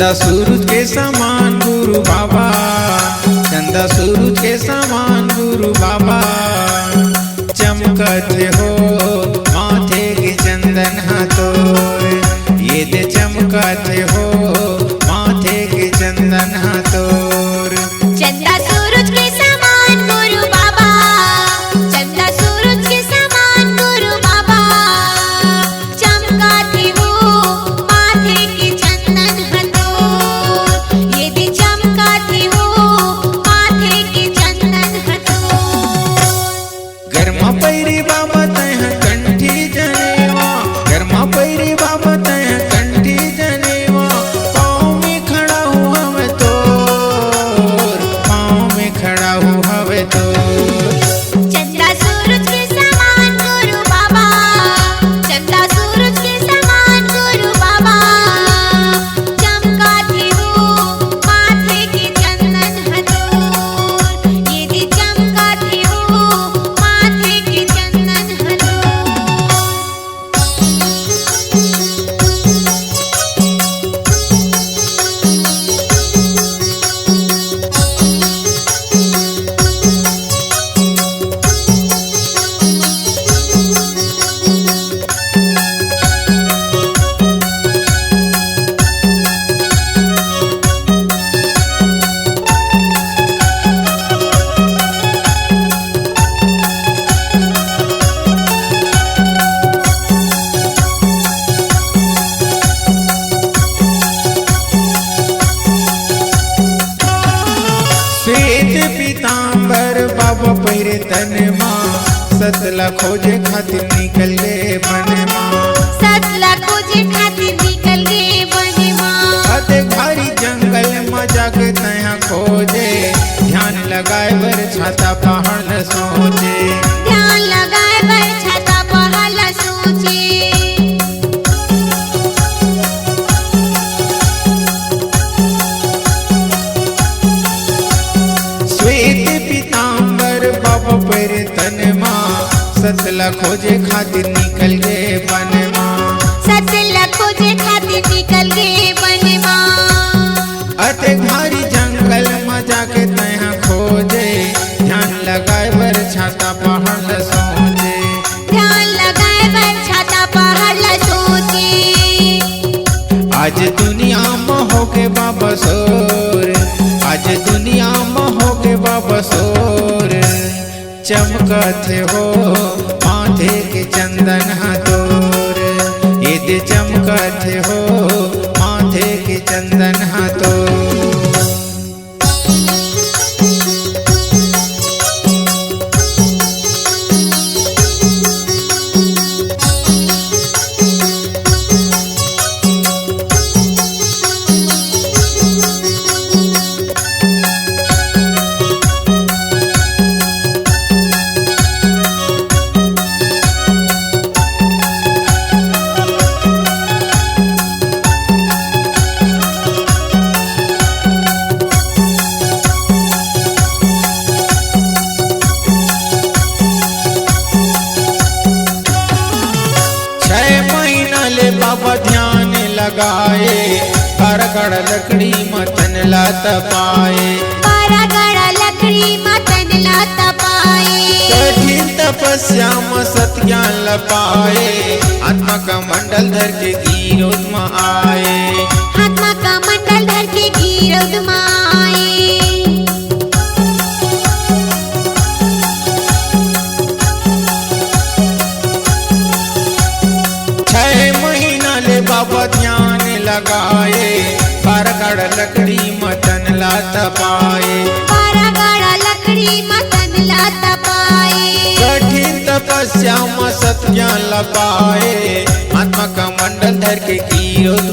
चंदा सूरज के समान गुरु बाबा, चंदा सूरज के समान गुरु बाबा, चमकते हो माथे के चंदन हाथोर, ये दे चमकते हो माथे के चंदन हाथोर। चंदा सूरज के समान गुरु बाबा, चंदा सूरज के समान गुरु बाबा, चमकाते हो माथे के चंदन हाथोर, ये भी चमकाते हो माथे के चंदन हाथोर। गरमा पैरी बाबा तय कंठी जनेवा, गरमा पैरी बाबा तय कंठी जनेवा, पाँव में खड़ा हुआ मैं तोर, पाँव में खड़ा हुआ मैं तोर। चंदा सूरज के समान गुरु बाबा, चंदा सूरज के समान गुरु बाबा, चमकाते हो माथे के चंदन हाथोर, ये भी चमकाते हो माथे के चंदन हाथोर। श्वेत पीतांबर बाबा पहिरे तन माँ, सतला खोजे खातिर निकल गए बन माँ, सतला खोजे खातिर निकल गए वन माँ, अते भारी जंगल में जाके तया खोजे, ध्यान लगाए बर छाता पहाड़ न सोचे, ध्यान लगाए बर छाता पहाड़ सोचे। श्वेत पीतांबर बाबा पहिरे तन माँ, सतला खोजे खातिर निकल गए बन माँ, सतला खोजे खातिर निकल गए वन माँ, अते भारी जंगल में जाके तया खोजे, ध्यान लगाए बर छाता पहाड़ न सोचे, ध्यान लगाए बर छाता पहाड़ सोचे। आज दुनिया में हो के बाबा सोर, आज दुनिया में हो के बाबा सोर, चमकते हो माथे के चंदन हाथोर, ये दे चमकते हो माथे के चंदन हाथोर। बाबा ध्यान लगाए, बरगड़ लकड़ी मतन लात पाए, बरगड़ लकड़ी मतन लात पाए, कठिन तपस्या में सत्यान लपाए, आत्मा का मंडल धर के गिरोध में आए, आत्मा का मंडल धर के गिरोध में आए। बाबा ध्यान लगाए, बरगड़ लकड़ी मतन लात पाए, बरगड़ लकड़ी मतन लात पाए, कठिन तपस्या में सत्या लपाए, आत्मा का मंडल धर के गिरोध